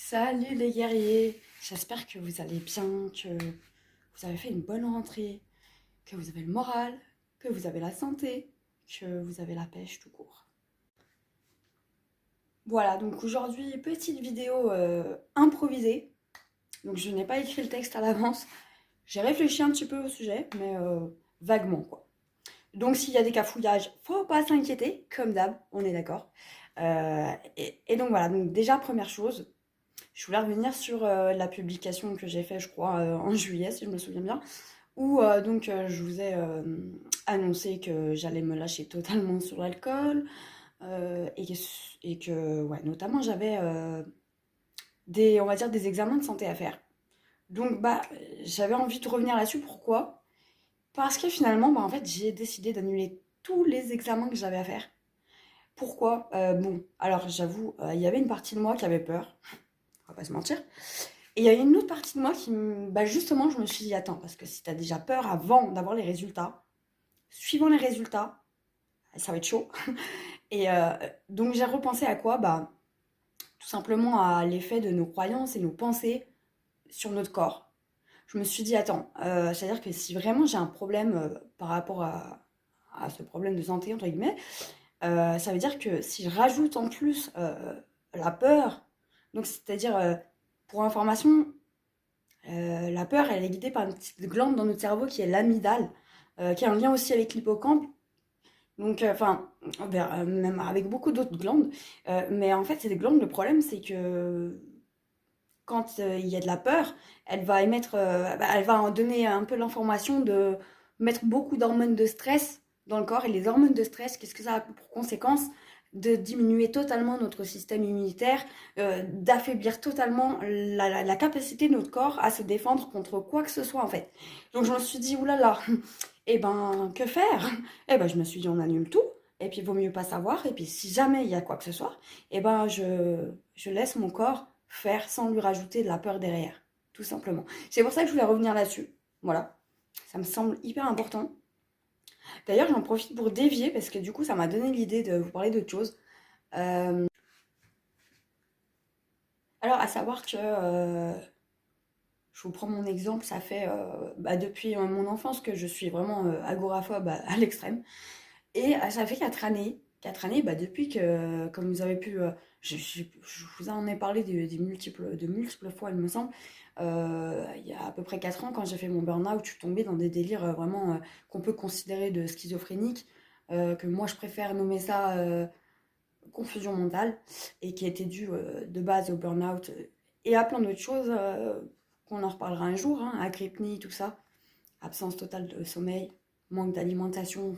Salut les guerriers, j'espère que vous allez bien, que vous avez fait une bonne rentrée, que vous avez le moral, que vous avez la santé, que vous avez la pêche tout court. Voilà, donc aujourd'hui, petite vidéo improvisée. Donc je n'ai pas écrit le texte à l'avance, j'ai réfléchi un petit peu au sujet, mais vaguement quoi. Donc s'il y a des cafouillages, faut pas s'inquiéter, comme d'hab, on est d'accord. Et donc voilà, donc déjà première chose, je voulais revenir sur la publication que j'ai faite, je crois, en juillet, si je me souviens bien, où je vous ai annoncé que j'allais me lâcher totalement sur l'alcool et que ouais, notamment, j'avais on va dire, des examens de santé à faire. Donc, j'avais envie de revenir là-dessus. Pourquoi? Parce que finalement, en fait, j'ai décidé d'annuler tous les examens que j'avais à faire. Pourquoi? Bon, alors j'avoue, il y avait une partie de moi qui avait peur, on va pas se mentir. Et il y a une autre partie de moi justement, je me suis dit, attends, parce que si tu as déjà peur avant d'avoir les résultats, suivant les résultats, ça va être chaud. Et donc j'ai repensé à quoi? Tout simplement à l'effet de nos croyances et nos pensées sur notre corps. Je me suis dit, attends, c'est-à-dire que si vraiment j'ai un problème par rapport à ce problème de santé, entre guillemets, ça veut dire que si je rajoute en plus la peur, donc c'est-à-dire, pour information, la peur, elle est guidée par une petite glande dans notre cerveau qui est l'amygdale, qui a un lien aussi avec l'hippocampe. Donc, même avec beaucoup d'autres glandes. Mais en fait, ces glandes, le problème, c'est que quand il y a de la peur, elle va en donner un peu l'information de mettre beaucoup d'hormones de stress dans le corps. Et les hormones de stress, qu'est-ce que ça a pour conséquence? De diminuer totalement notre système immunitaire, d'affaiblir totalement la capacité de notre corps à se défendre contre quoi que ce soit en fait. Donc je me suis dit, oulala, eh ben que faire? Eh ben je me suis dit, on annule tout, et puis il vaut mieux pas savoir, et puis si jamais il y a quoi que ce soit, eh ben je laisse mon corps faire sans lui rajouter de la peur derrière, tout simplement. C'est pour ça que je voulais revenir là-dessus. Voilà, ça me semble hyper important. D'ailleurs, j'en profite pour dévier parce que du coup, ça m'a donné l'idée de vous parler d'autre chose. Euh, alors, à savoir que je vous prends mon exemple, ça fait depuis mon enfance que je suis vraiment agoraphobe à l'extrême. Et ça fait 4 années. 4 années, depuis que, comme vous avez pu. Je vous en ai parlé de multiples fois, il me semble. Il y a à peu près 4 ans, quand j'ai fait mon burn-out, je suis tombée dans des délires vraiment qu'on peut considérer de schizophréniques, que moi je préfère nommer ça confusion mentale, et qui était due de base au burn-out et à plein d'autres choses qu'on en reparlera un jour, hein, acrypnie, tout ça, absence totale de sommeil, manque d'alimentation.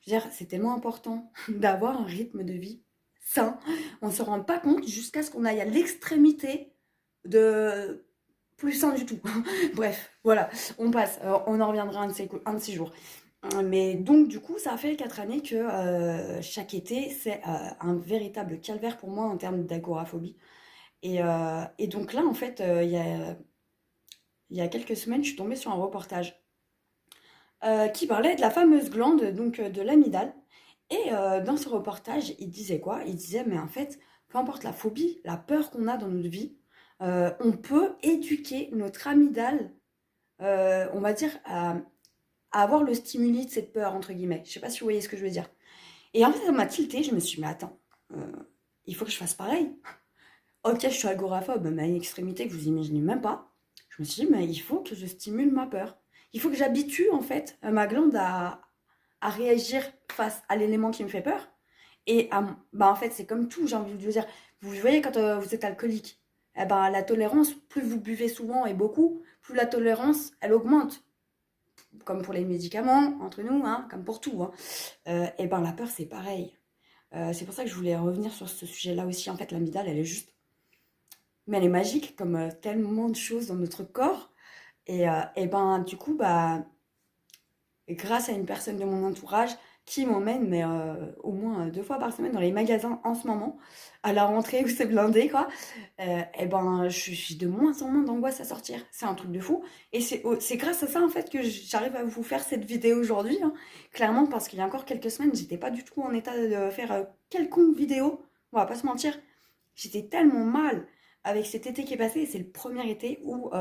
Je veux dire, c'est tellement important d'avoir un rythme de vie sain. On ne se rend pas compte jusqu'à ce qu'on aille à l'extrémité de plus sain du tout. Bref, voilà, on passe. On en reviendra un de ces jours. Mais donc, du coup, ça fait 4 années que chaque été, c'est un véritable calvaire pour moi en termes d'agoraphobie. Et donc là, en fait, il y a quelques semaines, je suis tombée sur un reportage qui parlait de la fameuse glande, donc de l'amygdale. Et dans ce reportage, il disait quoi? Il disait, mais en fait, peu importe la phobie, la peur qu'on a dans notre vie, on peut éduquer notre amygdale, on va dire, à avoir le stimuli de cette peur, entre guillemets. Je sais pas si vous voyez ce que je veux dire. Et en fait, ça m'a tilté, je me suis dit, mais attends, euh, il faut que je fasse pareil. Ok, je suis agoraphobe, mais à une extrémité que vous imaginez même pas. Je me suis dit, mais il faut que je stimule ma peur. Il faut que j'habitue, en fait, ma glande à réagir face à l'élément qui me fait peur. Et en fait, c'est comme tout, j'ai envie de vous dire. Vous voyez, quand vous êtes alcoolique, eh ben, la tolérance, plus vous buvez souvent et beaucoup, plus la tolérance, elle augmente. Comme pour les médicaments, entre nous, hein, comme pour tout. Hein. Et ben, la peur, c'est pareil. C'est pour ça que je voulais revenir sur ce sujet-là aussi. En fait, l'amygdale, elle est juste. Mais elle est magique, comme tellement de choses dans notre corps. Et ben, du coup, grâce à une personne de mon entourage qui m'emmène, mais au moins 2 fois par semaine dans les magasins en ce moment, à la rentrée où c'est blindé, quoi, et ben, je suis de moins en moins d'angoisse à sortir. C'est un truc de fou. Et c'est grâce à ça, en fait, que j'arrive à vous faire cette vidéo aujourd'hui. Hein. Clairement, parce qu'il y a encore quelques semaines, j'étais pas du tout en état de faire quelconque vidéo. On va pas se mentir. J'étais tellement mal. avec cet été qui est passé, c'est le premier été où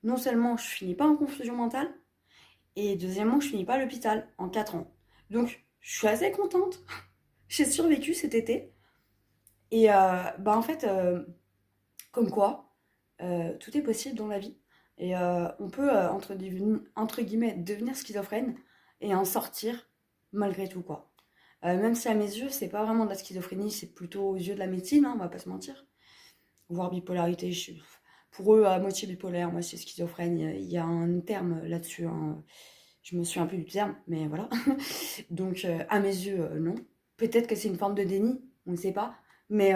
non seulement je finis pas en confusion mentale, et deuxièmement, je finis pas à l'hôpital en 4 ans. Donc, je suis assez contente. J'ai survécu cet été. Et bah en fait, comme quoi, tout est possible dans la vie. Et on peut, entre guillemets, devenir schizophrène et en sortir malgré tout, quoi. Même si à mes yeux, c'est pas vraiment de la schizophrénie, c'est plutôt aux yeux de la médecine, hein, on va pas se mentir. Voire bipolarité, pour eux, à moitié bipolaire, moi c'est schizophrène, il y a un terme là-dessus, hein. Je me souviens plus du terme, mais voilà. Donc, à mes yeux, non. Peut-être que c'est une forme de déni, on ne sait pas. Mais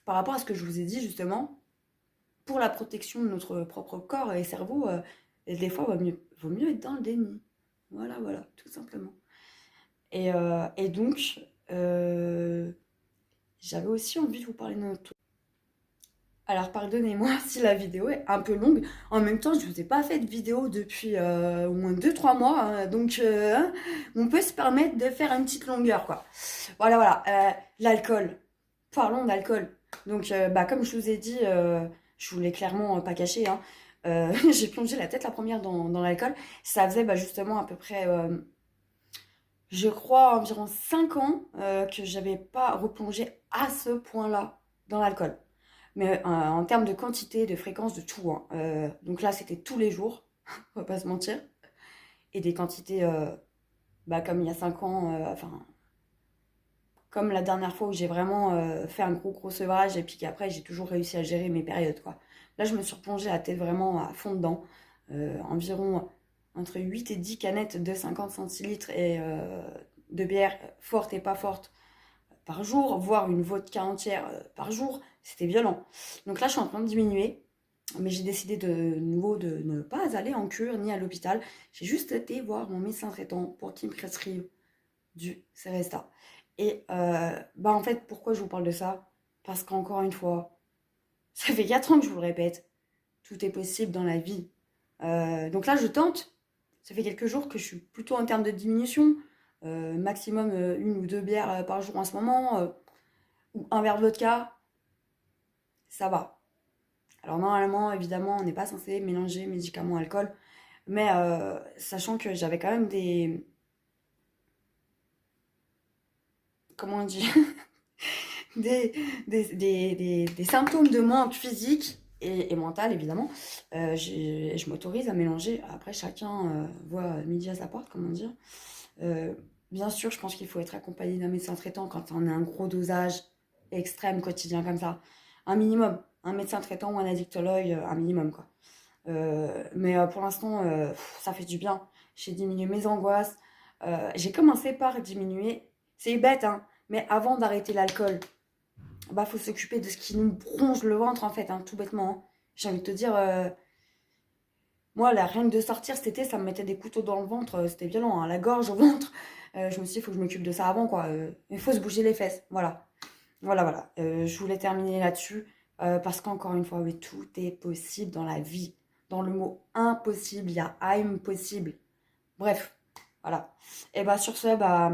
par rapport à ce que je vous ai dit, justement, pour la protection de notre propre corps et cerveau, des fois, vaut mieux être dans le déni. Voilà, voilà, tout simplement. Et donc, euh, j'avais aussi envie de vous parler d'un autre truc. Alors, pardonnez-moi si la vidéo est un peu longue. En même temps, je ne vous ai pas fait de vidéo depuis au moins 2 3 mois, hein. Donc, hein, on peut se permettre de faire une petite longueur, quoi. Voilà, voilà. L'alcool. Parlons d'alcool. Donc, bah, comme je vous ai dit, je vous l'ai clairement pas caché, hein, j'ai plongé la tête la première dans l'alcool. Ça faisait bah, justement à peu près, je crois, environ 5 ans que j'avais pas replongé à ce point-là dans l'alcool. Mais en termes de quantité, de fréquence, de tout, hein. Donc là, c'était tous les jours, on va pas se mentir. Et des quantités, bah, comme il y a 5 ans, enfin, comme la dernière fois où j'ai vraiment fait un gros sevrage et puis qu'après j'ai toujours réussi à gérer mes périodes, quoi. Là, je me suis replongée la tête vraiment à fond dedans. Environ entre 8 et 10 canettes de 50 centilitres et de bière forte et pas forte par jour, voire une vodka entière par jour. C'était violent. Donc là, je suis en train de diminuer. Mais j'ai décidé de nouveau de ne pas aller en cure ni à l'hôpital. J'ai juste été voir mon médecin traitant pour qu'il me prescrive du Céresta. Et bah en fait, pourquoi je vous parle de ça? Parce qu'encore une fois, ça fait 4 ans que je vous le répète, tout est possible dans la vie. Donc là, je tente. Ça fait quelques jours que je suis plutôt en termes de diminution. Maximum 1 ou 2 bières par jour en ce moment, ou un verre de vodka, ça va. Alors normalement, évidemment, on n'est pas censé mélanger médicaments et alcool, mais sachant que j'avais quand même des... Comment on dit? des, des symptômes de manque physique et mental, évidemment, je m'autorise à mélanger. Après, chacun voit midi à sa porte, comment dire. Euh, Bien sûr, je pense qu'il faut être accompagné d'un médecin traitant quand on a un gros dosage extrême, quotidien comme ça. Un minimum. Un médecin traitant ou un addictologue, un minimum, quoi. Mais pour l'instant, ça fait du bien. J'ai diminué mes angoisses. J'ai commencé par diminuer. C'est bête, hein, mais avant d'arrêter l'alcool, bah faut s'occuper de ce qui nous bronche le ventre en fait, hein, tout bêtement, hein. J'ai envie de te dire, moi la rien que de sortir cet été, ça me mettait des couteaux dans le ventre, c'était violent, hein, la gorge, au ventre. Je me suis dit, il faut que je m'occupe de ça avant quoi. Il faut se bouger les fesses, voilà. Voilà, voilà. Je voulais terminer là-dessus parce qu'encore une fois, oui, tout est possible dans la vie. Dans le mot impossible, il y a I'm possible. Bref, voilà. Et bah sur ce, bah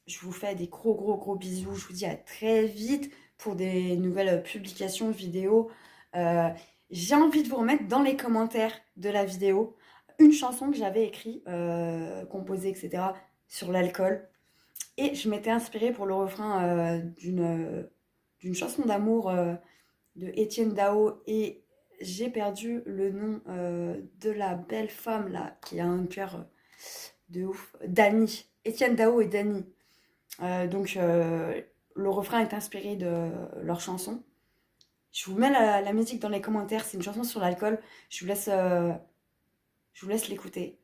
je vous fais des gros bisous. Je vous dis à très vite pour des nouvelles publications vidéo. Euh, j'ai envie de vous remettre dans les commentaires de la vidéo une chanson que j'avais écrite, composée, etc. sur l'alcool. Et je m'étais inspirée pour le refrain d'une chanson d'amour de Étienne Dao. Et j'ai perdu le nom de la belle femme là qui a un cœur de ouf. Dani. Étienne Dao et Dani. Donc le refrain est inspiré de leur chanson. Je vous mets la musique dans les commentaires. C'est une chanson sur l'alcool. Je vous laisse l'écouter.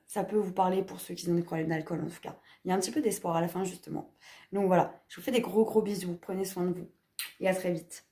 Ça peut vous parler pour ceux qui ont des problèmes d'alcool en tout cas. Il y a un petit peu d'espoir à la fin justement. Donc voilà, je vous fais des gros bisous. Prenez soin de vous et à très vite.